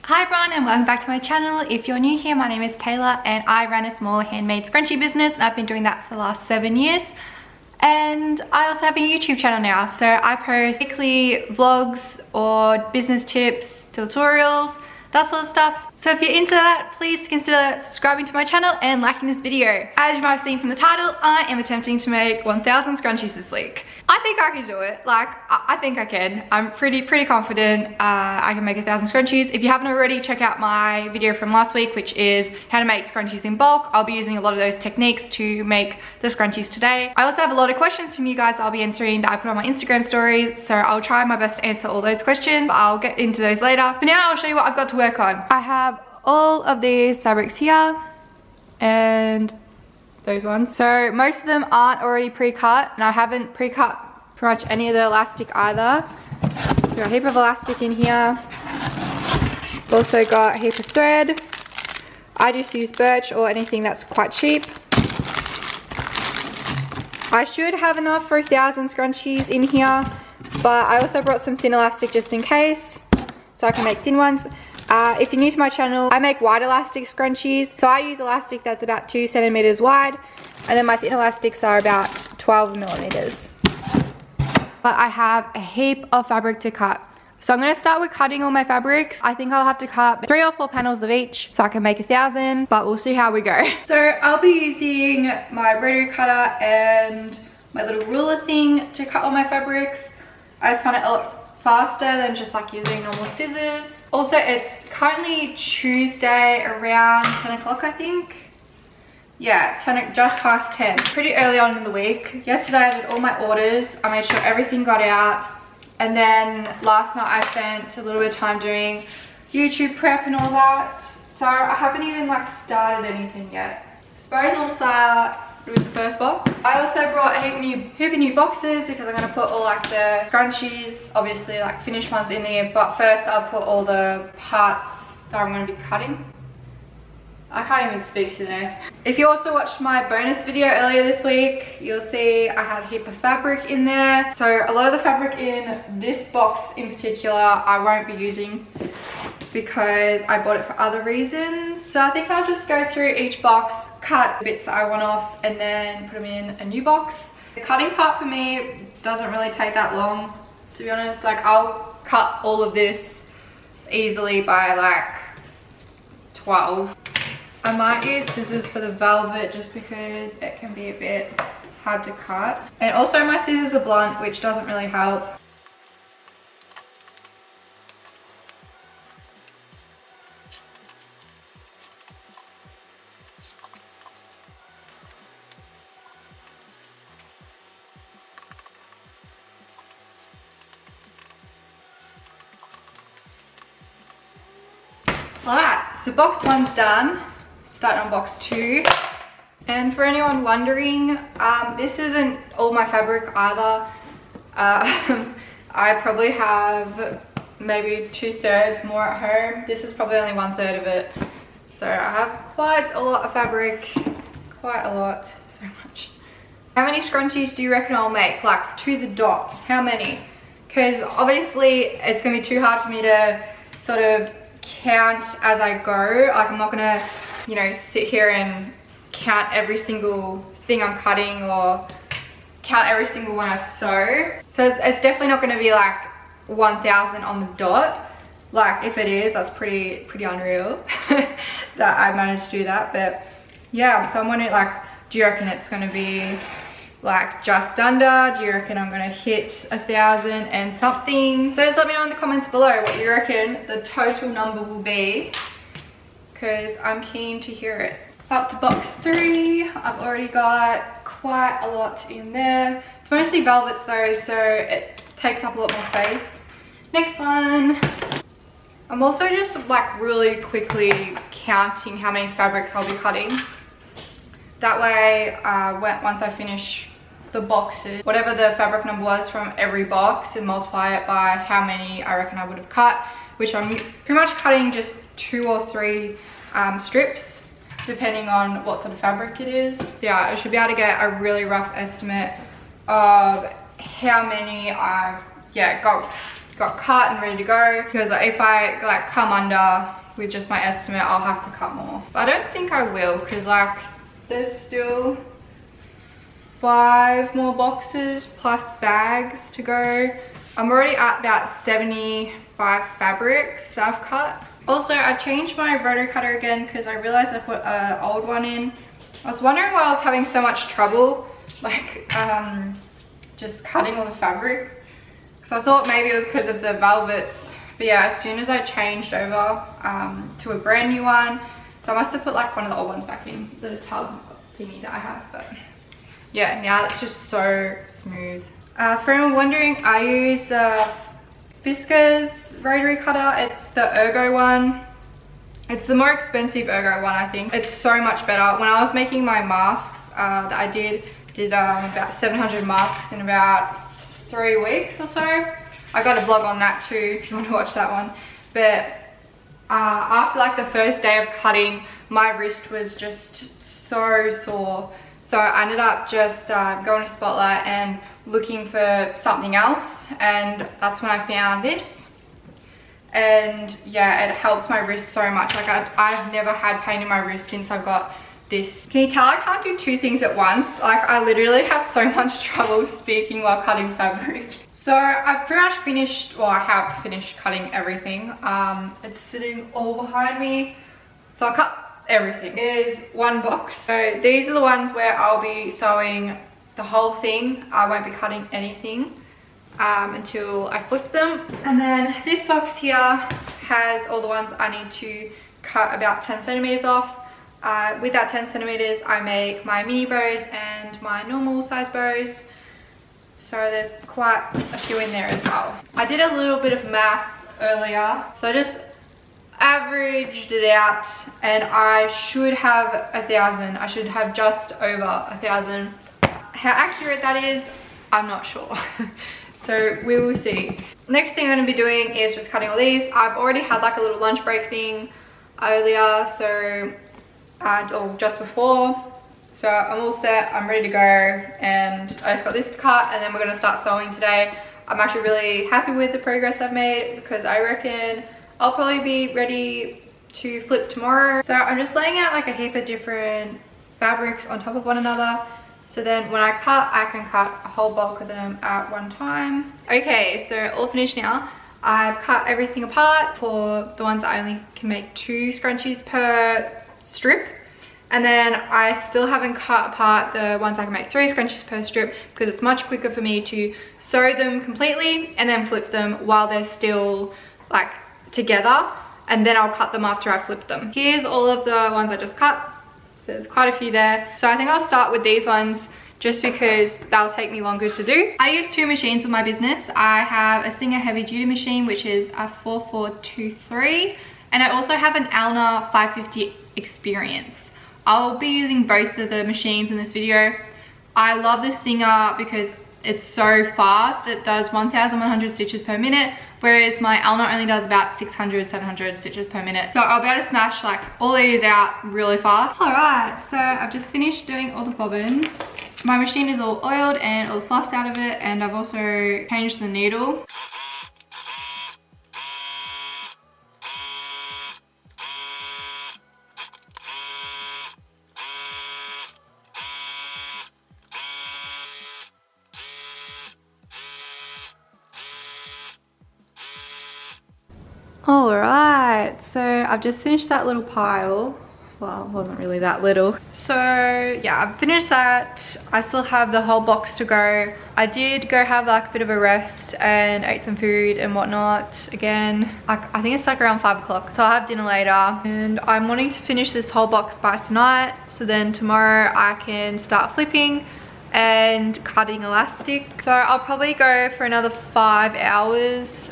Hi everyone and welcome back to my channel. If you're new here, my name is Taylor and I run a small handmade scrunchie business and I've been doing that for the last 7 years. And I also have a YouTube channel now, so I post weekly vlogs or business tips, tutorials, that sort of stuff. So if you're into that, please consider subscribing to my channel and liking this video. As you might have seen from the title, I am attempting to make 1,000 scrunchies this week. I think I can do it. Like, I think I can. I'm pretty confident I can make 1,000 scrunchies. If you haven't already, check out my video from last week, which is how to make scrunchies in bulk. I'll be using a lot of those techniques to make the scrunchies today. I also have a lot of questions from you guys I'll be answering that I put on my Instagram stories, so I'll try my best to answer all those questions. I'll get into those later. For now, I'll show you what I've got to work on. I have all of these fabrics here and those ones. So most of them aren't already pre-cut, and I haven't pre-cut pretty much any of the elastic either. We've got a heap of elastic in here. Also got a heap of thread. I just use birch or anything that's quite cheap. I should have enough for 1,000 scrunchies in here, but I also brought some thin elastic just in case, so I can make thin ones. If you're new to my channel, I make wide elastic scrunchies. So I use elastic that's about 2 centimeters wide, and then my thin elastics are about 12 millimeters. But I have a heap of fabric to cut. So I'm gonna start with cutting all my fabrics. I think I'll have to cut 3 or 4 panels of each so I can make 1,000, but we'll see how we go. So I'll be using my rotary cutter and my little ruler thing to cut all my fabrics. I just find it a lot faster than just like using normal scissors. Also, it's currently Tuesday around 10 o'clock, I think. Yeah, just past 10. Pretty early on in the week. Yesterday I did all my orders. I made sure everything got out. And then last night I spent a little bit of time doing YouTube prep and all that. So I haven't even like started anything yet. I suppose I'll start with the first box. I also brought a heap of new boxes because I'm going to put all like the scrunchies, obviously like finished ones in there, but first I'll put all the parts that I'm going to be cutting. I can't even speak today. If you also watched my bonus video earlier this week, you'll see I had a heap of fabric in there. So a lot of the fabric in this box in particular I won't be using because I bought it for other reasons. So I think I'll just go through each box, cut the bits that I want off, and then put them in a new box. The cutting part for me doesn't really take that long, to be honest. Like, I'll cut all of this easily by like 12. I might use scissors for the velvet just because it can be a bit hard to cut. And also my scissors are blunt, which doesn't really help. Alright, so box 1's done. Starting on box 2. And for anyone wondering, this isn't all my fabric either. I probably have maybe 2/3 more at home. This is probably only 1/3 of it. So I have quite a lot of fabric. Quite a lot. So much. How many scrunchies do you reckon I'll make? Like, to the dot. How many? Because obviously it's going to be too hard for me to sort of count as I go. Like, I'm not going to, you know, sit here and count every single thing I'm cutting or count every single one I sew. So it's definitely not going to be like 1,000 on the dot. Like, if it is, that's pretty unreal that I managed to do that. But yeah, so I'm wondering, like, do you reckon it's going to be like just under? Do you reckon I'm going to hit 1,000 and something? So just let me know in the comments below what you reckon the total number will be, because I'm keen to hear it. Up to box 3, I've already got quite a lot in there. It's mostly velvets though, so it takes up a lot more space. Next one. I'm also just like really quickly counting how many fabrics I'll be cutting. That way, once I finish the boxes, whatever the fabric number was from every box, and multiply it by how many I reckon I would have cut, which I'm pretty much cutting just 2 or 3 strips depending on what sort of fabric it is. Yeah, I should be able to get a really rough estimate of how many I've got got cut and ready to go, because if I like come under with just my estimate, I'll have to cut more. But I don't think I will, because like there's still 5 more boxes plus bags to go. I'm already at about 75 fabrics I've cut. Also, I changed my rotary cutter again because I realized I put an old one in. I was wondering why I was having so much trouble, like just cutting all the fabric. Because I thought maybe it was because of the velvets. But yeah, as soon as I changed over to a brand new one, so I must have put like one of the old ones back in the tub thingy that I have. But yeah, now it's just so smooth. For anyone wondering, I use the Fiskars rotary cutter. It's the Ergo one. It's the more expensive Ergo one, I think. It's so much better. When I was making my masks that I did about 700 masks in about 3 weeks or so. I got a vlog on that too if you want to watch that one. But after like the first day of cutting, my wrist was just so sore. So I ended up just going to Spotlight and looking for something else, and that's when I found this. And yeah, it helps my wrist so much. Like I've never had pain in my wrist since I've got this. Can you tell I can't do 2 things at once? Like I literally have so much trouble speaking while cutting fabric. So I've pretty much finished, well I have finished cutting everything. It's sitting all behind me. So I cut everything. There's 1 box. So these are the ones where I'll be sewing the whole thing. I won't be cutting anything until I flip them. And then this box here has all the ones I need to cut about 10 centimeters off. With that 10 centimeters, I make my mini bows and my normal size bows. So there's quite a few in there as well. I did a little bit of math earlier. So I just averaged it out and I should have 1,000. I should have just over 1,000. How accurate that is, I'm not sure. So we will see. Next thing I'm going to be doing is just cutting all these. I've already had like a little lunch break thing earlier, so or just before. So I'm all set, I'm ready to go, and I just got this to cut, and then we're going to start sewing today. I'm actually really happy with the progress I've made, because I reckon I'll probably be ready to flip tomorrow. So I'm just laying out like a heap of different fabrics on top of one another, so then when I cut, I can cut a whole bulk of them at one time. Okay, so all finished now. I've cut everything apart. For the ones I only can make 2 scrunchies per strip. And then I still haven't cut apart the ones I can make 3 scrunchies per strip, because it's much quicker for me to sew them completely and then flip them while they're still like together, and then I'll cut them after I flip them. Here's all of the ones I just cut. So there's quite a few there. So I think I'll start with these ones just because that'll take me longer to do. I use 2 machines with my business. I have a Singer heavy duty machine, which is a 4423, and I also have an Alna 550 Experience. I'll be using both of the machines in this video. I love the Singer because it's so fast. It does 1,100 stitches per minute, whereas my Alna only does about 600, 700 stitches per minute. So I'll be able to smash like all these out really fast. All right, so I've just finished doing all the bobbins. My machine is all oiled and all the fluff's out of it, and I've also changed the needle. Alright, so I've just finished that little pile. Well, it wasn't really that little. So yeah, I've finished that. I still have the whole box to go. I did go have like a bit of a rest and ate some food and whatnot. Again, I think it's like around 5 o'clock. So I'll have dinner later, and I'm wanting to finish this whole box by tonight. So then tomorrow I can start flipping and cutting elastic. So I'll probably go for another 5 hours,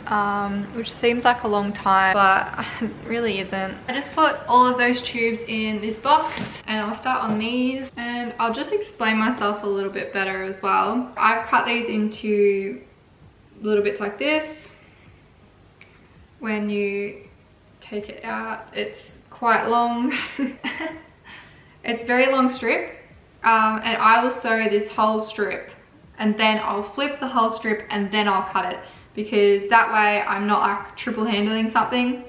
which seems like a long time, but it really isn't. I just put all of those tubes in this box, and I'll start on these, and I'll just explain myself a little bit better as well. I've cut these into little bits like this. When you take it out, it's quite long. It's a very long strip. And I will sew this whole strip, and then I'll flip the whole strip, and then I'll cut it. because that way I'm not like triple handling something.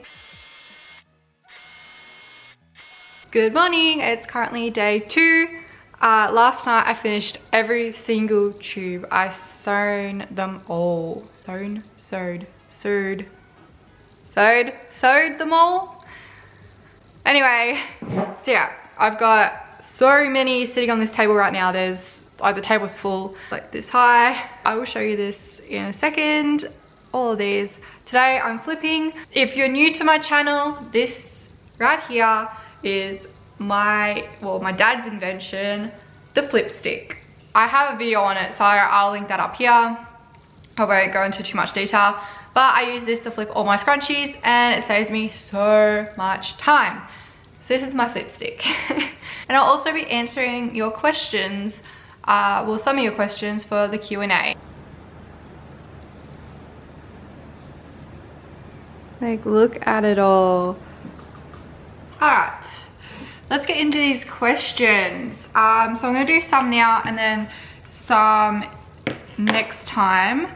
Good morning, it's currently day 2. Last night I finished every single tube. I sewn them all. Sewed them all. Anyway, so yeah, I've got so many sitting on this table right now. There's like the table's full, like this high. I will show you this in a second. All of these. Today I'm flipping. If you're new to my channel, this right here is my dad's invention, the flip stick. I have a video on it, so I'll link that up here. I won't go into too much detail, but I use this to flip all my scrunchies and it saves me so much time. So this is my flip stick. And I'll also be answering your questions, well, some of your questions for the Q&A. Like, look at it all. Alright, let's get into these questions. So I'm gonna do some now and then some next time,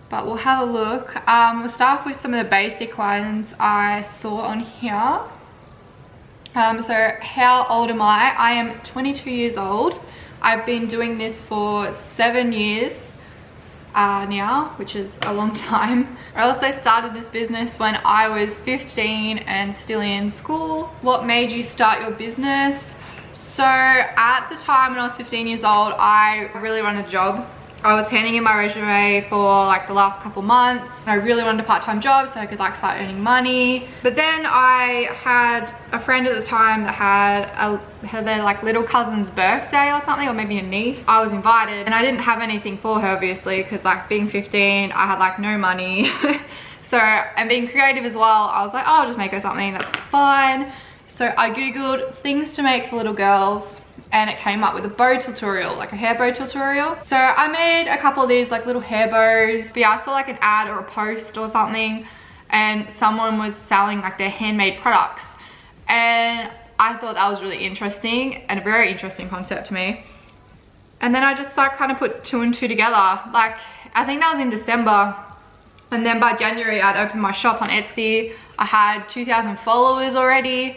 but we'll have a look. We'll start off with some of the basic ones I saw on here. So how old am I? I am 22 years old. I've been doing this for 7 years now, which is a long time. I also started this business when I was 15 and still in school. What made you start your business? So at the time when I was 15 years old, I really wanted a job. I was handing in my resume for like the last couple months. I really wanted a part-time job so I could like start earning money. But then I had a friend at the time that had their like little cousin's birthday or something, or maybe a niece. I was invited and I didn't have anything for her obviously, because like being 15, I had like no money. So, and being creative as well, I was like, oh, I'll just make her something, that's fine. So I googled things to make for little girls and it came up with a bow tutorial, like a hair bow tutorial. So I made a couple of these like little hair bows. But yeah, I saw like an ad or a post or something and someone was selling like their handmade products. And I thought that was really interesting and a very interesting concept to me. And then I just like kind of put 2 and 2 together. Like, I think that was in December. And then by January, I'd opened my shop on Etsy. I had 2,000 followers already.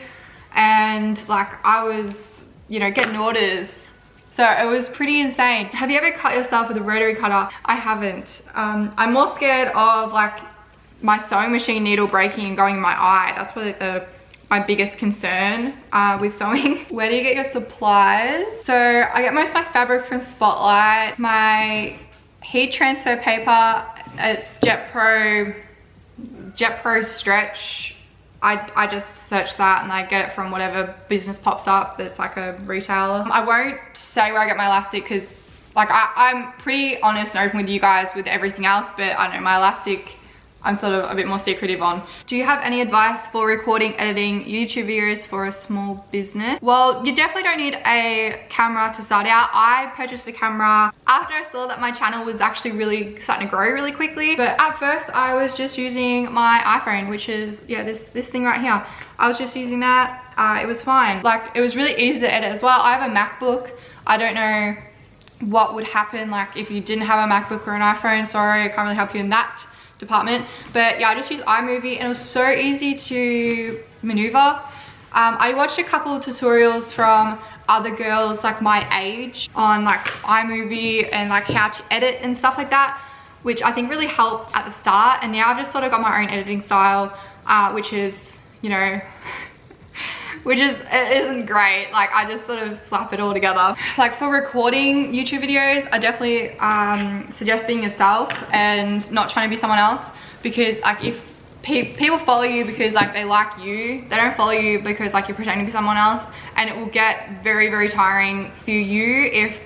And like I was, you know, getting orders. So it was pretty insane. Have you ever cut yourself with a rotary cutter? I haven't. I'm more scared of like my sewing machine needle breaking and going in my eye. That's probably my biggest concern with sewing. Where do you get your supplies? So I get most of my fabric from Spotlight. My heat transfer paper, it's Jet Pro Stretch. I just search that and I get it from whatever business pops up that's like a retailer. I won't say where I get my elastic because like I'm pretty honest and open with you guys with everything else, but I don't know, my elastic I'm sort of a bit more secretive on. Do you have any advice for recording, editing YouTube videos for a small business? Well, you definitely don't need a camera to start out. I purchased a camera after I saw that my channel was actually really starting to grow really quickly. But at first I was just using my iPhone, which is, yeah, this thing right here. I was just using that. It was fine. Like, it was really easy to edit as well. I have a MacBook. I don't know what would happen like if you didn't have a MacBook or an iPhone. Sorry, I can't really help you in that department. But yeah, I just used iMovie and it was so easy to maneuver. I watched a couple of tutorials from other girls like my age on like iMovie and like how to edit and stuff like that, which I think really helped at the start. And now I've just sort of got my own editing style, which is, you know, it isn't great. Like, I just sort of slap it all together. Like, for recording YouTube videos, I definitely suggest being yourself and not trying to be someone else, because like if people follow you because like they like you, they don't follow you because like you're pretending to be someone else, and it will get very, very tiring for you if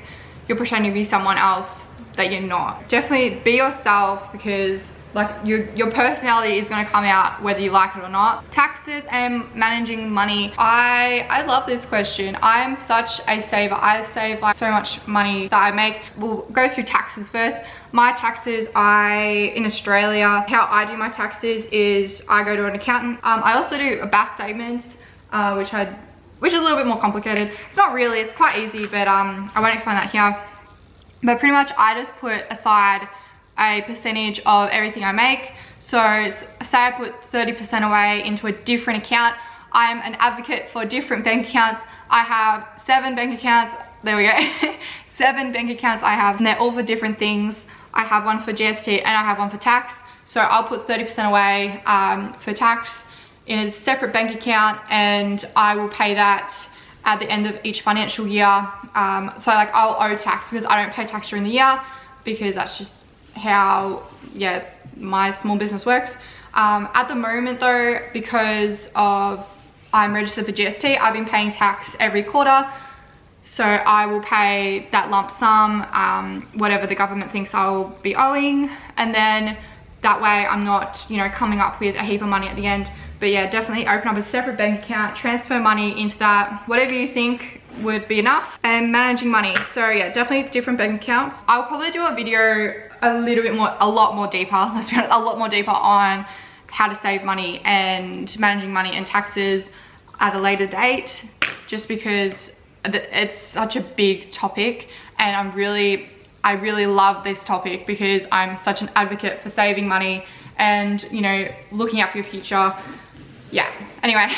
you're pretending to be someone else that you're not. Definitely be yourself, because like your personality is going to come out whether you like it or not. Taxes and managing money. I love this question. I'm such a saver. I save like so much money that I make. We'll go through taxes first. My taxes, in Australia, how I do my taxes is I go to an accountant. I also do a BAS statements, which is a little bit more complicated. It's not really, it's quite easy, but I won't explain that here. But pretty much I just put aside a percentage of everything I make. So say I put 30% away into a different account. I'm an advocate for different bank accounts. I have 7 bank accounts. There we go. 7 bank accounts I have, and they're all for different things. I have one for GST and I have one for tax. So I'll put 30% away for tax in a separate bank account, and I will pay that at the end of each financial year. So like I'll owe tax because I don't pay tax during the year, because that's just how, yeah, my small business works. At the moment though, because of I'm registered for GST, I've been paying tax every quarter. So I will pay that lump sum, whatever the government thinks I will be owing, and then that way I'm not, you know, coming up with a heap of money at the end. But yeah, definitely open up a separate bank account, transfer money into that, whatever you think would be enough, and managing money. So yeah, definitely different bank accounts. I'll probably do a video a lot more deeper, let's be honest, a lot more deeper on how to save money and managing money and taxes at a later date, just because it's such a big topic, and I really love this topic because I'm such an advocate for saving money and, you know, looking out for your future. Yeah, anyway,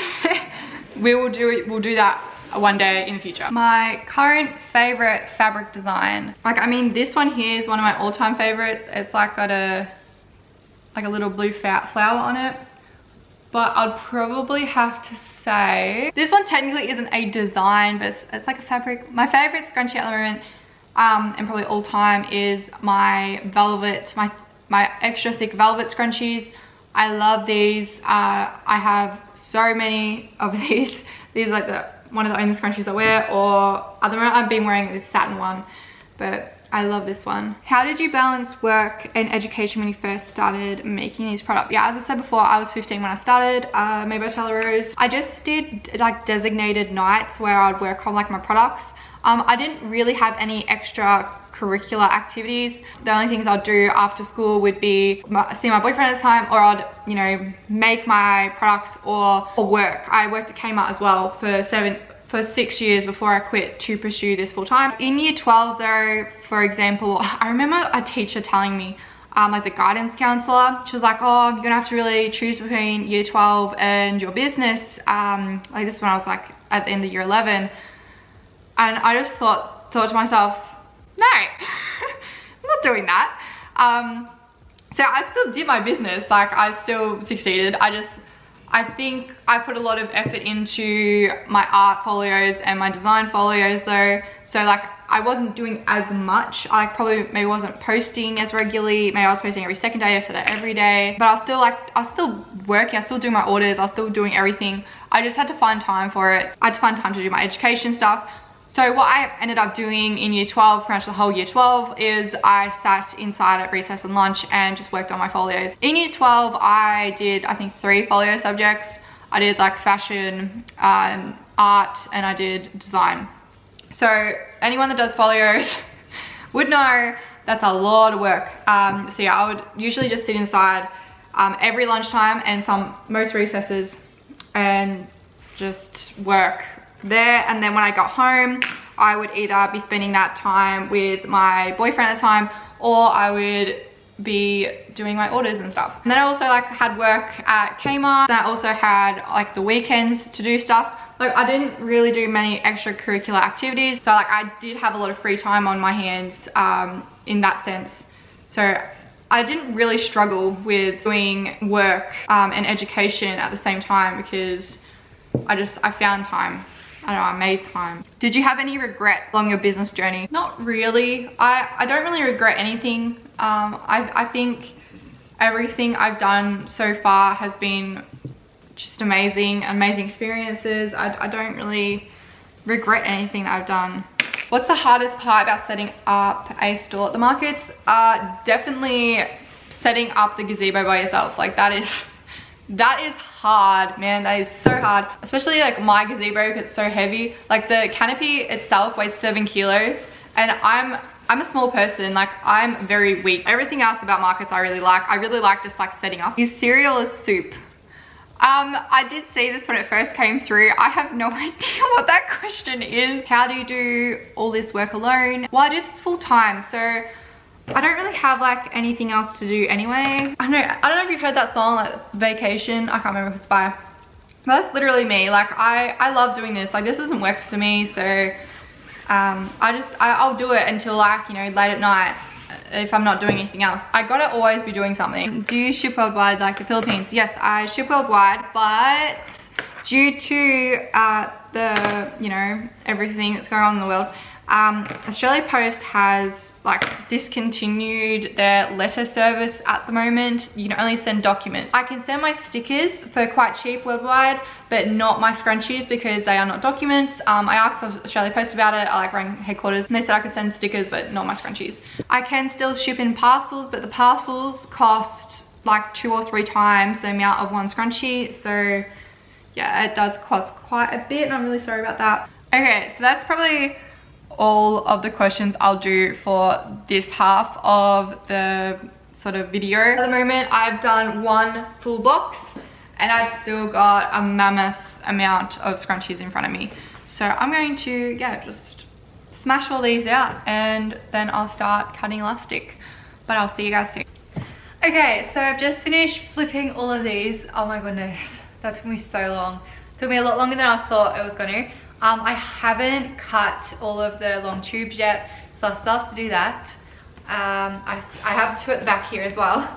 we'll do that one day in the future. My current favorite fabric design, like, I mean, this one here is one of my all-time favorites. It's like got a little blue flower on it, but I'd probably have to say this one technically isn't a design, but it's like a fabric. My favorite scrunchie at the moment, and probably all time, is my velvet, my extra thick velvet scrunchies. I love these. I have so many of these. These are like one of the only scrunchies I wear, or at the moment I've been wearing this satin one, but I love this one. How did you balance work and education when you first started making these products? Yeah, as I said before, I was 15 when I started Made by Taylor Rose. I just did like designated nights where I'd work on like my products. I didn't really have any extra curricular activities. The only things I'd do after school would be see my boyfriend at the time, or I'd, you know, make my products or work. I worked at Kmart as well for 6 years before I quit to pursue this full time. In year 12 though, for example, I remember a teacher telling me, like the guidance counselor, she was like, oh, you're gonna have to really choose between year 12 and your business. Like this when I was like at the end of year 11. And I just thought to myself, no, I'm not doing that. So I still did my business, like I still succeeded. I think I put a lot of effort into my art folios and my design folios though. So like I wasn't doing as much. I probably maybe wasn't posting as regularly. Maybe I was posting every second day instead of every day. But I was still working, I was still doing my orders, I was still doing everything. I just had to find time for it. I had to find time to do my education stuff. So what I ended up doing in year 12, pretty much the whole year 12, is I sat inside at recess and lunch and just worked on my folios. In year 12, I did, I think, 3 folio subjects. I did like fashion, art, and I did design. So anyone that does folios would know that's a lot of work. So yeah, I would usually just sit inside every lunchtime and most recesses and just work there. And then when I got home, I would either be spending that time with my boyfriend at the time, or I would be doing my orders and stuff. And then I also like had work at Kmart. Then I also had like the weekends to do stuff. Like I didn't really do many extracurricular activities, so like I did have a lot of free time on my hands in that sense. So I didn't really struggle with doing work and education at the same time, because I found time. I don't know, I made time. Did you have any regret along your business journey? Not really. I don't really regret anything. I think everything I've done so far has been just amazing experiences. I don't really regret anything that I've done. What's the hardest part about setting up a store at the markets? Definitely setting up the gazebo by yourself. Like that is hard, man. That is so hard, especially like my gazebo, because it's so heavy. Like the canopy itself weighs 7 kilos, and I'm a small person. Like I'm very weak. Everything else about markets I really like just like setting up. Is cereal a soup? I did see this when it first came through. I have no idea what that question is. How do you do all this work alone? Well, I do this full time, so I don't really have like anything else to do anyway. I don't know if you've heard that song, like Vacation. I can't remember if it's by. But that's literally me. Like I love doing this. Like this hasn't worked for me, so I'll do it until like, you know, late at night if I'm not doing anything else. I gotta always be doing something. Do you ship worldwide like the Philippines? Yes, I ship worldwide, but due to the, you know, everything that's going on in the world, Australia Post has like discontinued their letter service at the moment. You can only send documents. I can send my stickers for quite cheap worldwide, but not my scrunchies because they are not documents. I asked Australia Post about it. I like rang headquarters and they said I could send stickers but not my scrunchies. I can still ship in parcels, but the parcels cost like 2 or 3 times the amount of one scrunchie. So yeah, it does cost quite a bit and I'm really sorry about that. Okay, so that's probably all of the questions I'll do for this half of the sort of video. At the moment, I've done 1 full box and I've still got a mammoth amount of scrunchies in front of me. So I'm going to, yeah, just smash all these out and then I'll start cutting elastic. But I'll see you guys soon. Okay, so I've just finished flipping all of these. Oh my goodness, that took me so long. It took me a lot longer than I thought it was going to. I haven't cut all of the long tubes yet, so I still have to do that. I have 2 at the back here as well.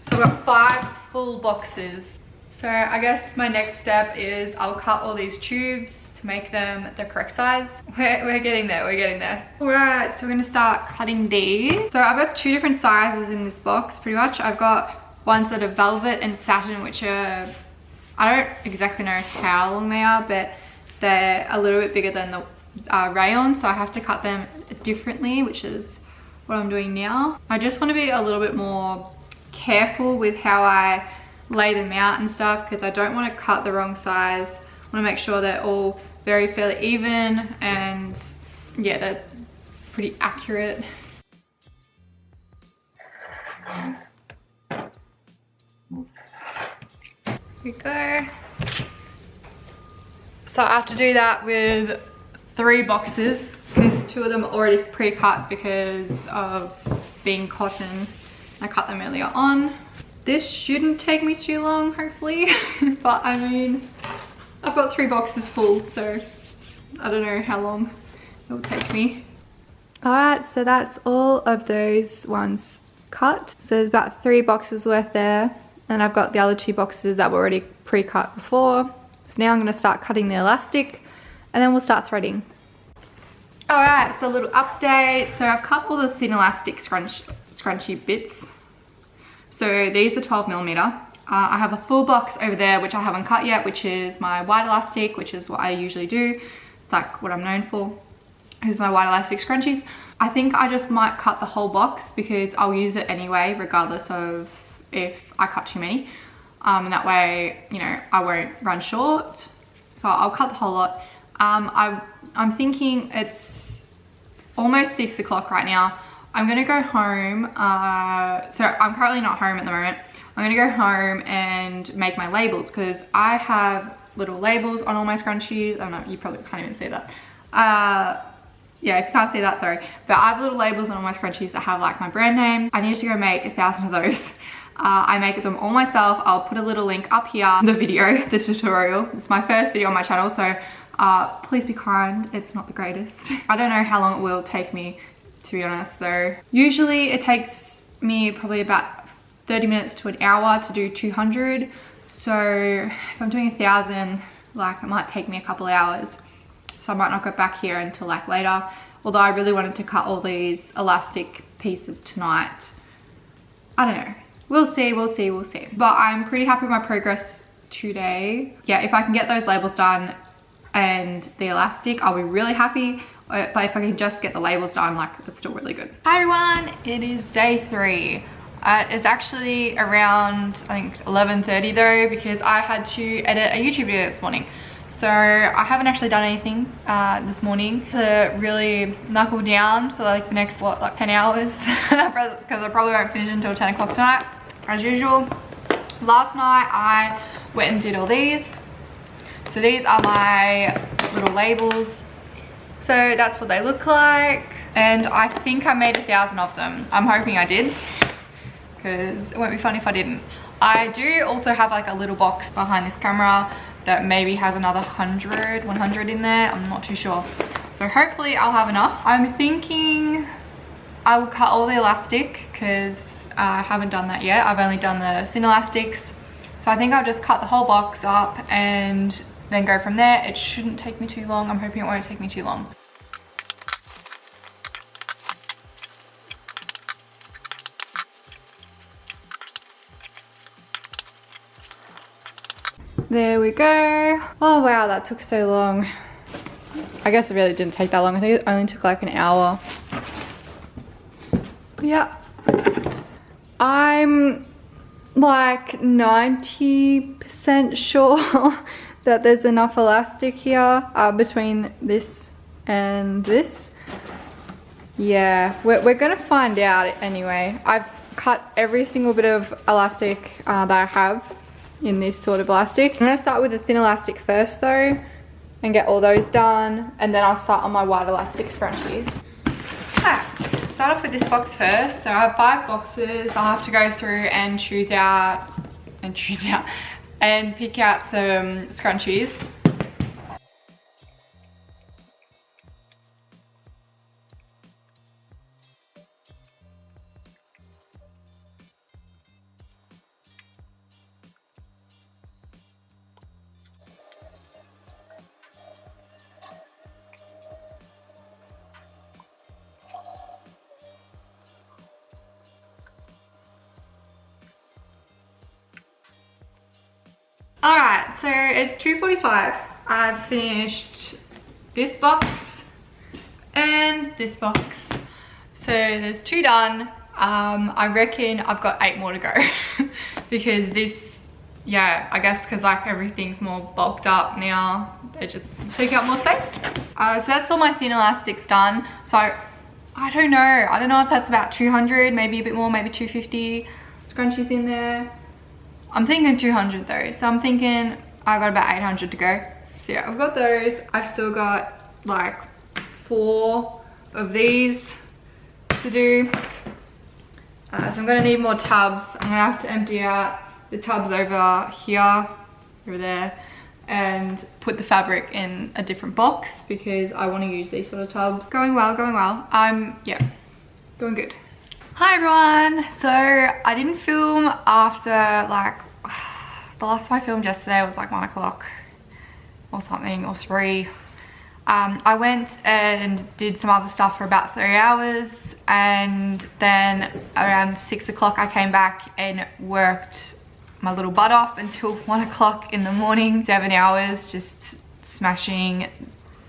So I've got 5 full boxes. So I guess my next step is I'll cut all these tubes to make them the correct size. We're getting there, we're getting there. Alright, so we're gonna start cutting these. So I've got 2 different sizes in this box, pretty much. I've got ones that are velvet and satin, which are, I don't exactly know how long they are, but they're a little bit bigger than the rayon, so I have to cut them differently, which is what I'm doing now. I just want to be a little bit more careful with how I lay them out and stuff because I don't want to cut the wrong size. I want to make sure they're all very fairly even and yeah, they're pretty accurate. Here we go. So I have to do that with 3 boxes because 2 of them are already pre-cut because of being cotton. I cut them earlier on. This shouldn't take me too long, hopefully. But I mean, I've got 3 boxes full, so I don't know how long it will take me. Alright, so that's all of those ones cut. So there's about 3 boxes worth there. And I've got the other 2 boxes that were already pre-cut before. So now I'm going to start cutting the elastic and then we'll start threading. Alright, so a little update. So I've cut all the thin elastic scrunchy bits. So these are 12mm. I have a full box over there which I haven't cut yet, which is my white elastic, which is what I usually do. It's like what I'm known for. Here's my white elastic scrunchies. I think I just might cut the whole box because I'll use it anyway regardless of if I cut too many. And that way, you know, I won't run short. So I'll cut the whole lot. I'm thinking it's almost 6 o'clock right now. I'm gonna go home. So I'm currently not home at the moment. I'm gonna go home and make my labels because I have little labels on all my scrunchies. I don't know, you probably can't even see that. Yeah, if you can't see that, sorry. But I have little labels on all my scrunchies that have like my brand name. I need to go make 1,000 of those. I make them all myself. I'll put a little link up here in the video, the tutorial. It's my first video on my channel, so please be kind. It's not the greatest. I don't know how long it will take me, to be honest though. Usually it takes me probably about 30 minutes to an hour to do 200. So if I'm doing 1,000, like it might take me a couple hours. So I might not go back here until like later. Although I really wanted to cut all these elastic pieces tonight. I don't know. We'll see, we'll see, we'll see. But I'm pretty happy with my progress today. Yeah, if I can get those labels done and the elastic, I'll be really happy. But if I can just get the labels done, like, that's still really good. Hi everyone, it is day 3. It's actually around, I think, 11:30 though, because I had to edit a YouTube video this morning. So I haven't actually done anything this morning to really knuckle down for like the next, what, like 10 hours? Because I probably won't finish until 10 o'clock tonight, as usual. Last night I went and did all these. So these are my little labels. So that's what they look like. and I think I made 1,000 of them. I'm hoping I did, because it won't be funny if I didn't. I do also have like a little box behind this camera that maybe has another 100 in there. I'm not too sure. So hopefully I'll have enough. I'm thinking I will cut all the elastic because I haven't done that yet. I've only done the thin elastics. So I think I'll just cut the whole box up and then go from there. It shouldn't take me too long. I'm hoping it won't take me too long. There we go. Oh wow, that took so long. I guess it really didn't take that long. I think it only took like an hour. Yeah. I'm like 90% sure that there's enough elastic here between this and this. Yeah, we're gonna find out anyway. I've cut every single bit of elastic that I have in this sort of elastic. I'm gonna start with the thin elastic first though and get all those done, and then I'll start on my wide elastic scrunchies. Alright, start off with this box first. So I have 5 boxes. I'll have to go through and choose out and pick out some scrunchies. Alright, so it's 2:45. I've finished this box and this box. So there's 2 done. I reckon I've got 8 more to go because this, yeah, I guess because like everything's more bulked up now, they just take up more space. So that's all my thin elastics done. So I don't know if that's about 200, maybe a bit more, maybe 250 scrunchies in there. I'm thinking 200 though, so I'm thinking I got about 800 to go. So yeah, I've got those. I've still got like 4 of these to do. So I'm gonna need more tubs. I'm gonna have to empty out the tubs over here, over there, and put the fabric in a different box because I want to use these sort of tubs. Going well, going well. Yeah, going good. Hi everyone. So I didn't film after like, the last time I filmed yesterday was like 1 o'clock or something, or 3. I went and did some other stuff for about 3 hours, and then around 6 o'clock I came back and worked my little butt off until 1 o'clock in the morning. 7 hours just smashing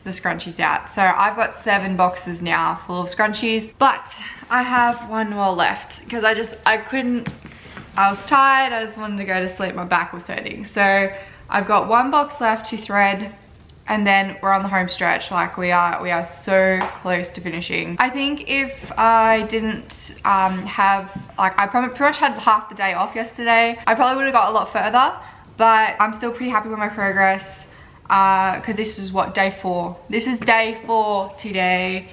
the scrunchies out. So I've got 7 boxes now full of scrunchies, but I have 1 more left because I was tired. I just wanted to go to sleep. My back was hurting. So I've got 1 box left to thread, and then we're on the home stretch. Like we are so close to finishing. I think if I didn't have, like, I pretty much had half the day off yesterday, I probably would have got a lot further, but I'm still pretty happy with my progress because this is what, day 4. This is day 4 today.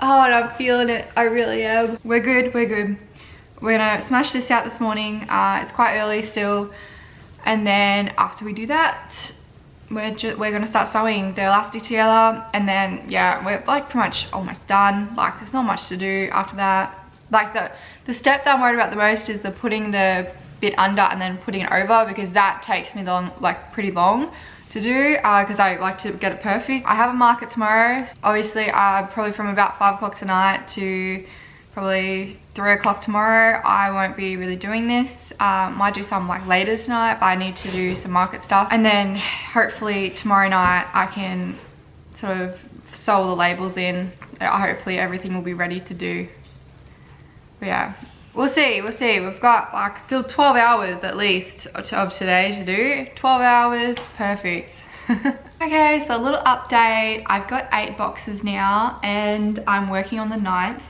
Oh, and I'm feeling it. I really am. We're good, we're good. We're gonna smash this out this morning. It's quite early still. And then after we do that, we're gonna start sewing the elastic together. And then, yeah, we're like pretty much almost done. Like there's not much to do after that. Like the step that I'm worried about the most is the putting the bit under and then putting it over, because that takes me pretty long to do because I like to get it perfect. I have a market tomorrow. Obviously, probably from about 5 o'clock tonight to probably 3 o'clock tomorrow, I won't be really doing this. Might do some like later tonight, but I need to do some market stuff. And then hopefully tomorrow night I can sort of sew all the labels in. Hopefully everything will be ready to do. But yeah, we'll see, we'll see. We've got like still 12 hours at least of today to do. 12 hours, perfect. Okay, so a little update. I've got 8 boxes now and I'm working on the 9th.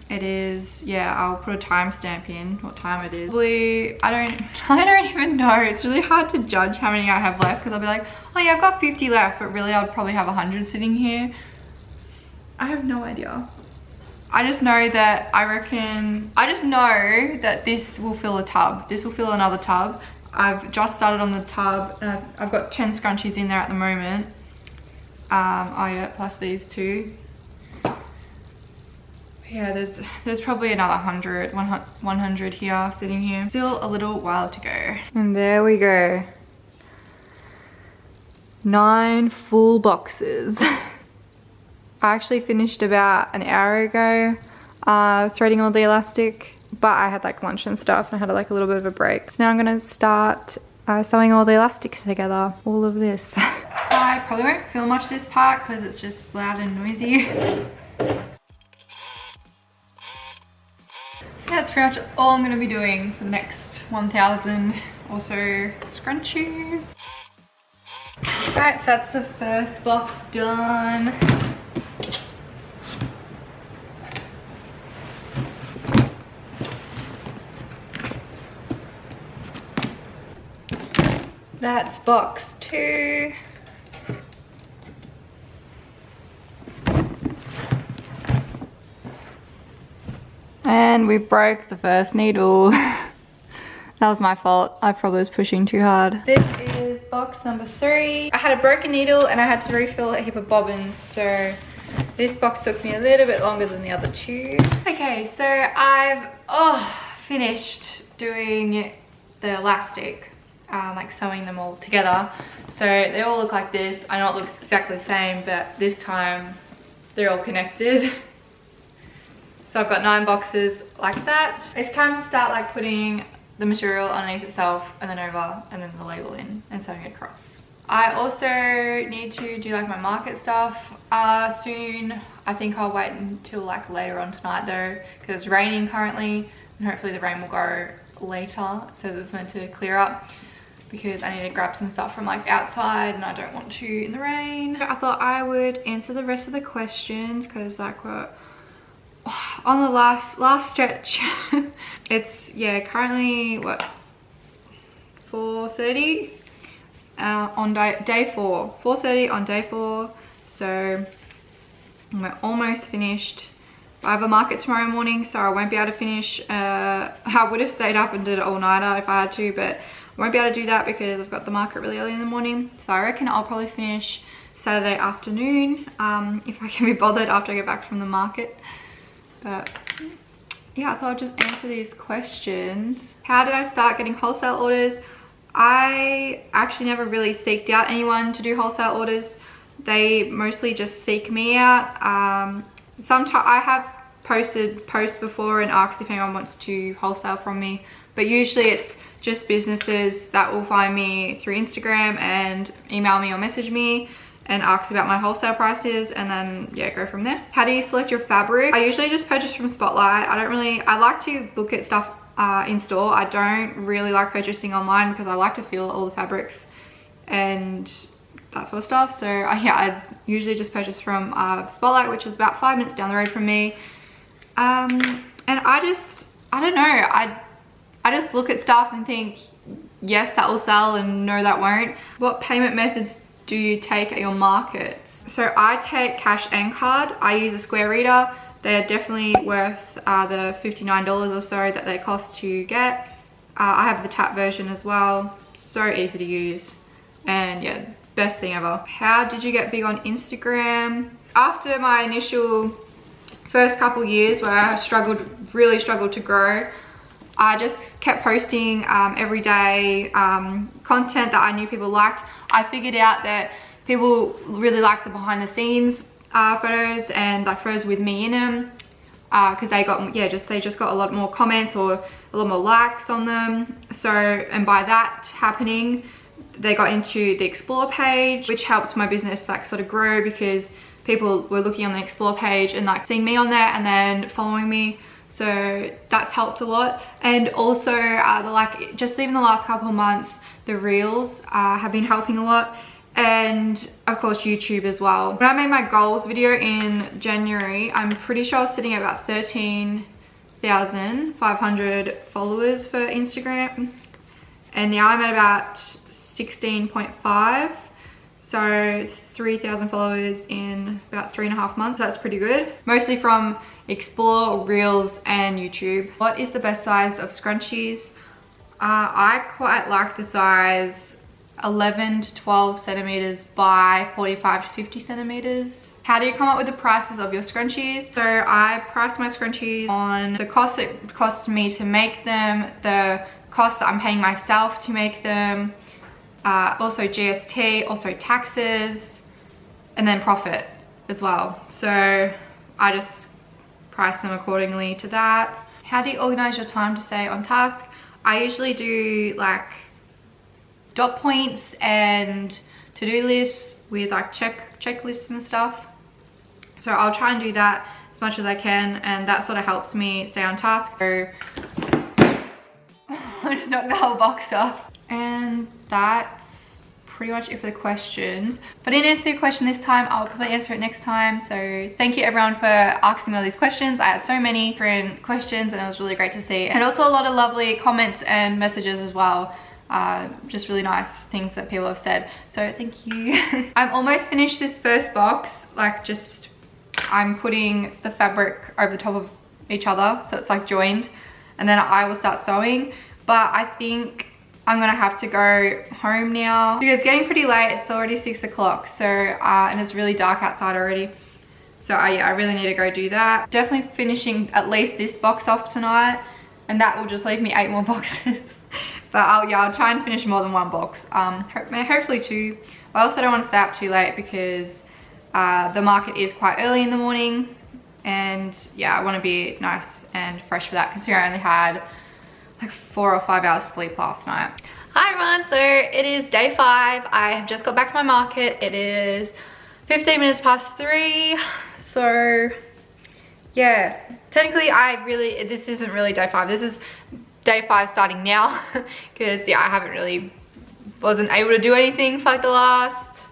It is, yeah, I'll put a timestamp in what time it is. Probably, I don't even know. It's really hard to judge how many I have left because I'll be like, oh yeah, I've got 50 left, but really I'd probably have 100 sitting here. I have no idea. I just know that I just know that this will fill a tub. This will fill another tub. I've just started on the tub and I've got 10 scrunchies in there at the moment. Oh yeah, plus these two. Yeah, there's probably another 100 here, sitting here. Still a little while to go. And there we go. 9 full boxes. I actually finished about an hour ago threading all the elastic, but I had like lunch and stuff and I had like a little bit of a break. So now I'm gonna start sewing all the elastics together, all of this. I probably won't film much this part because it's just loud and noisy. That's pretty much all I'm gonna be doing for the next 1,000 or so scrunchies. Alright, so that's the first block done. That's box 2. And we broke the first needle. That was my fault. I probably was pushing too hard. This is box number 3. I had a broken needle and I had to refill a heap of bobbins, so this box took me a little bit longer than the other 2. Okay, so I've finished doing the elastic, like sewing them all together. So they all look like this. I know it looks exactly the same, but this time they're all connected. So I've got 9 boxes like that. It's time to start like putting the material underneath itself and then over and then the label in and sewing it across. I also need to do like my market stuff soon. I think I'll wait until like later on tonight though, because it's raining currently and hopefully the rain will go later. So it's meant to clear up because I need to grab some stuff from like outside and I don't want to in the rain. I thought I would answer the rest of the questions because like we're on the last stretch. It's currently what, 4:30 on day 4. 4:30 on day 4. So we're almost finished. I have a market tomorrow morning, so I won't be able to finish. I would have stayed up and did it all nighter if I had to, but I won't be able to do that because I've got the market really early in the morning. So I reckon I'll probably finish Saturday afternoon if I can be bothered after I get back from the market. But yeah, I thought I'd just answer these questions. How did I start getting wholesale orders? I actually never really seeked out anyone to do wholesale orders. They mostly just seek me out. Sometimes I have posted posts before and asked if anyone wants to wholesale from me, but usually it's just businesses that will find me through Instagram and email me or message me and ask about my wholesale prices, and then go from there. How do you select your fabric? I usually just purchase from Spotlight. I like to look at stuff in store. I don't really like purchasing online because I like to feel all the fabrics and that sort of stuff. So I usually just purchase from Spotlight, which is about 5 minutes down the road from me. And I don't know, I just look at stuff and think, yes, that will sell, and no, that won't. What payment methods do you take at your markets? So I take cash and card. I use a Square Reader. They're definitely worth the $59 or so that they cost to get. I have the tap version as well. So easy to use. And best thing ever. How did you get big on Instagram? After my initial first couple years where I really struggled to grow, I just kept posting every day content that I knew people liked. I figured out that people really like the behind the scenes photos and like photos with me in them because they got they just got a lot more comments or a lot more likes on them. So, and by that happening, they got into the Explore page, which helped my business like sort of grow because people were looking on the Explore page and like seeing me on there and then following me. So that's helped a lot. And also just even the last couple of months, the reels have been helping a lot. And of course YouTube as well. When I made my goals video in January, I'm pretty sure I was sitting at about 13,500 followers for Instagram. And now I'm at about 16.5. So So 3,000 followers in about 3.5 months. That's pretty good. Mostly from Explore, Reels, and YouTube. What is the best size of scrunchies? I quite like the size 11 to 12 centimeters by 45 to 50 centimeters. How do you come up with the prices of your scrunchies? So I price my scrunchies on the cost it costs me to make them, the cost that I'm paying myself to make them, also GST, also taxes, and then profit as well. So I just price them accordingly to that. How do you organize your time to stay on task? I usually do like dot points and to-do lists with like checklists and stuff. So I'll try and do that as much as I can, and that sort of helps me stay on task. So I just knocked the whole box off. And that's pretty much it for the questions. If I didn't answer your question this time, I'll probably answer it next time. So thank you everyone for asking me all these questions. I had so many different questions and it was really great to see. And also a lot of lovely comments and messages as well. Just really nice things that people have said. So thank you. I'm almost finished this first box. Like just, I'm putting the fabric over the top of each other. So it's like joined. And then I will start sewing. But I think I'm gonna have to go home now because it's getting pretty late. It's already 6 o'clock. So, and it's really dark outside already. So yeah, I really need to go do that. Definitely finishing at least this box off tonight. And that will just leave me 8 more boxes. But I'll try and finish more than one box. Hopefully 2. I also don't want to stay up too late because the market is quite early in the morning. And yeah, I want to be nice and fresh for that considering I only had like 4 or 5 hours sleep last night. Hi everyone, so it is day 5. I have just got back to my market. It is 15 minutes past 3. So yeah, technically this isn't really day 5. This is day 5 starting now because yeah, I wasn't able to do anything for like the last,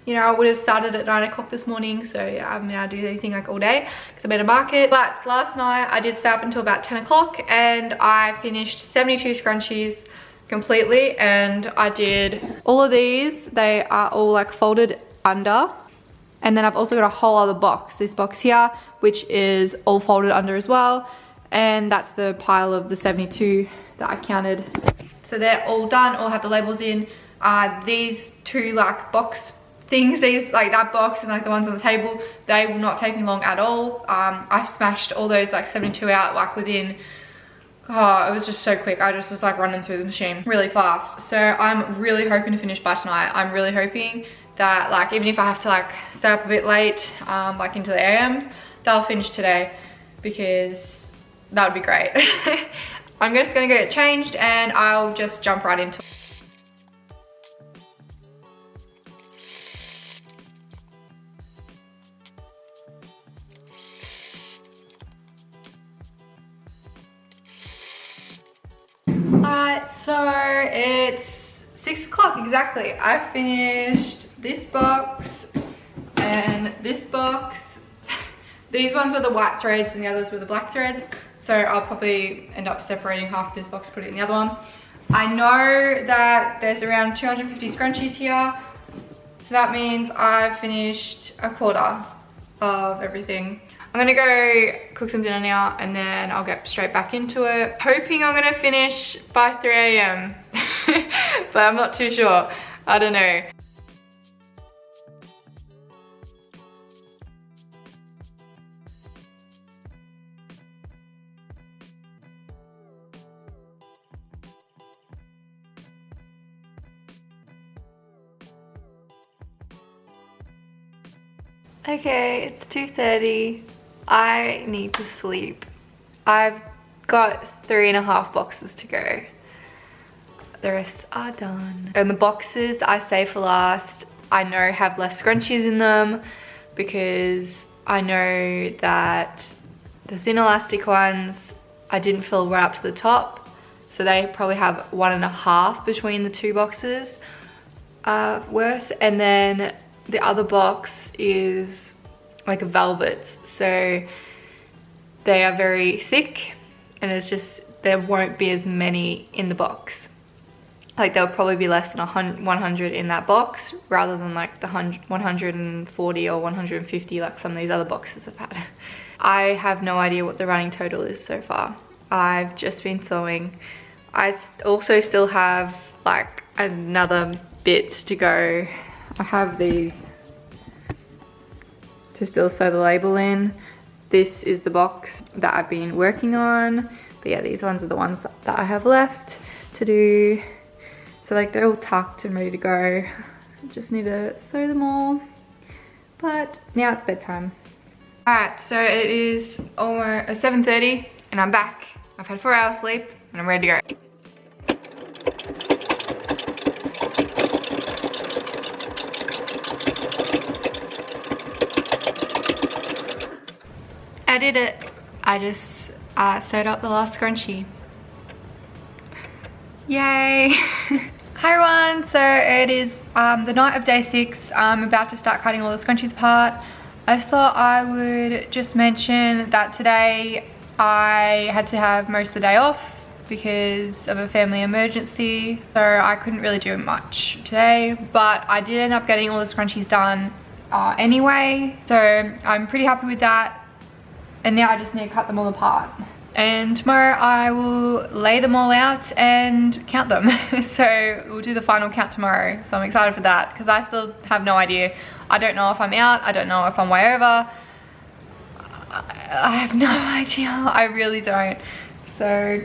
you know, I would have started at 9 o'clock this morning. So yeah, I haven't been able to do anything like all day because I'm at a market. But last night I did stay up until about 10 o'clock and I finished 72 scrunchies completely. And I did all of these. They are all like folded under. And then I've also got a whole other box, this box here, which is all folded under as well. And that's the pile of the 72 that I counted. So they're all done, all have the labels in. These 2 like box things, these like that box and like the ones on the table, they will not take me long at all. I've smashed all those like 72 out like within, oh, it was just so quick. I just was like running through the machine really fast. So I'm really hoping to finish by tonight. I'm really hoping that like even if I have to like stay up a bit late, like into the AM, they'll finish today because that would be great. I'm just gonna go get changed and I'll just jump right into it. Alright, so it's 6 o'clock exactly. I finished this box and this box. These ones were the white threads and the others were the black threads. So I'll probably end up separating half this box, put it in the other one. I know that there's around 250 scrunchies here. So that means I've finished a quarter of everything. I'm gonna go cook some dinner now and then I'll get straight back into it. Hoping I'm gonna finish by 3 AM. But I'm not too sure. I don't know. Okay, it's 2:30. I need to sleep. I've got 3.5 boxes to go. The rest are done. And the boxes I save for last, I know have less scrunchies in them because I know that the thin elastic ones, I didn't fill right up to the top. So they probably have 1.5 between the 2 boxes worth. And then the other box is like a velvet, so they are very thick and it's just there won't be as many in the box. Like there would probably be less than 100 in that box rather than like the 140 or 150 like some of these other boxes I've had. I have no idea what the running total is so far. I've just been sewing. I also still have like another bit to go. I have these to still sew the label in. This is the box that I've been working on. But yeah, these ones are the ones that I have left to do. So like they're all tucked and ready to go. I just need to sew them all. But now it's bedtime. Alright, so it is almost 7:30 and I'm back. I've had 4 hours sleep and I'm ready to go. I did it. I just sewed up the last scrunchie. Yay! Hi everyone, so it is the night of day 6. I'm about to start cutting all the scrunchies apart. I just thought I would just mention that today I had to have most of the day off because of a family emergency, so I couldn't really do much today, but I did end up getting all the scrunchies done anyway, so I'm pretty happy with that. And now I just need to cut them all apart. And tomorrow I will lay them all out and count them. So we'll do the final count tomorrow. So I'm excited for that because I still have no idea. I don't know if I'm out. I don't know if I'm way over. I have no idea. I really don't. So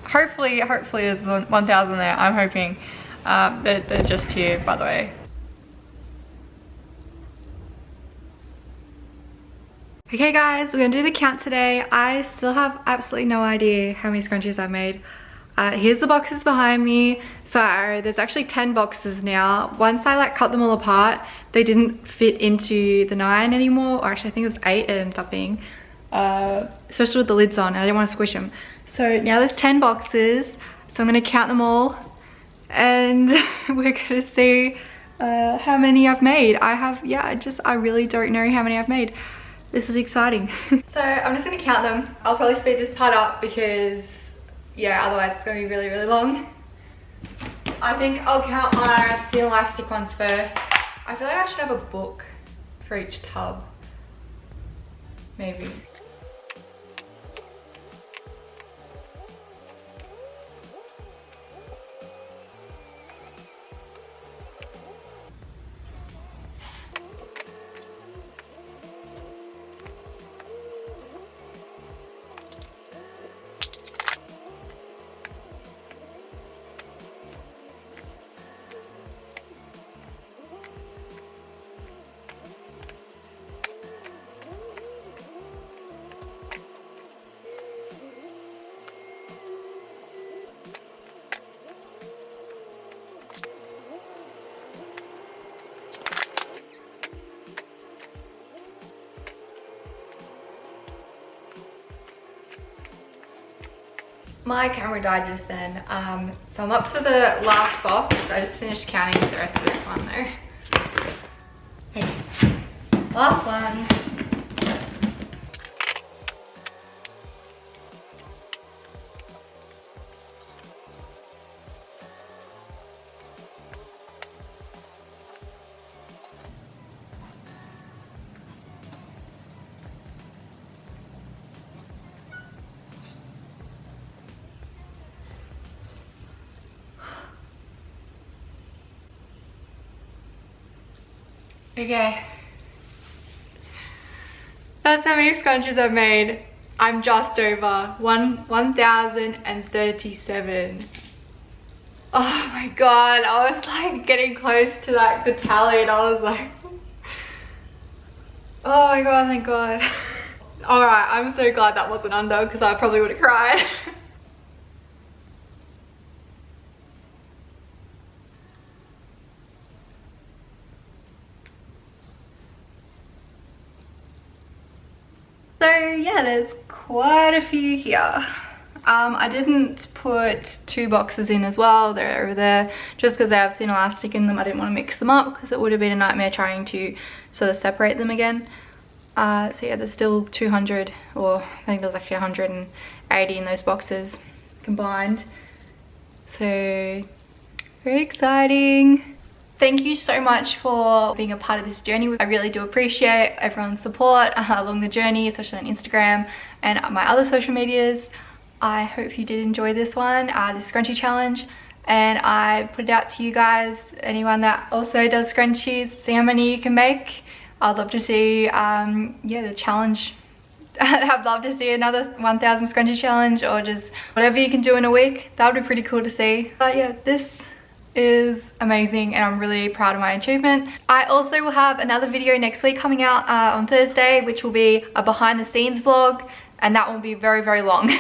hopefully there's 1,000 there. I'm hoping. They're just here, by the way. Okay guys, we're gonna do the count today. I still have absolutely no idea how many scrunchies I've made. Here's the boxes behind me. So there's actually 10 boxes now. Once I like cut them all apart, they didn't fit into the 9 anymore, or actually I think it was 8 it ended up being. Especially with the lids on, and I didn't want to squish them. So now there's 10 boxes, so I'm gonna count them all and we're gonna see how many I've made. I really don't know how many I've made. This is exciting. So I'm just gonna count them. I'll probably speed this part up because yeah, otherwise it's gonna be really, really long. I think I'll count my steel elastic ones first. I feel like I should have a book for each tub. Maybe. My camera died just then, so I'm up to the last box. I just finished counting the rest of this one though. Okay, last one. Okay, that's how many scrunchies I've made. I'm just over 1,037. Oh my god, I was like getting close to like the tally and I was like, oh my god, thank god. Alright, I'm so glad that wasn't under because I probably would have cried. So yeah, there's quite a few here. I didn't put 2 boxes in as well. They're over there just because they have thin elastic in them. I didn't want to mix them up because it would have been a nightmare trying to sort of separate them again. So yeah, there's still 200, or I think there's actually 180 in those boxes combined. So Very exciting. Thank you so much for being a part of this journey. I really do appreciate everyone's support along the journey, especially on Instagram and my other social medias. I hope you did enjoy this one, this scrunchie challenge, and I put it out to you guys, anyone that also does scrunchies, see how many you can make. I'd love to see, yeah, the challenge. I'd love to see another 1000 scrunchie challenge, or just whatever you can do in a week. That would be pretty cool to see. But yeah, this is amazing and I'm really proud of my achievement. I also will have another video next week coming out on Thursday, which will be a behind the scenes vlog, and that will be very, very long.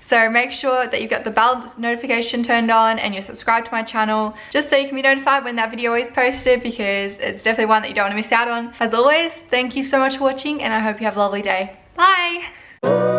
So make sure that you've got the bell notification turned on and you're subscribed to my channel, just so you can be notified when that video is posted, because it's definitely one that you don't want to miss out on. As always, thank you so much for watching and I hope you have a lovely day. Bye!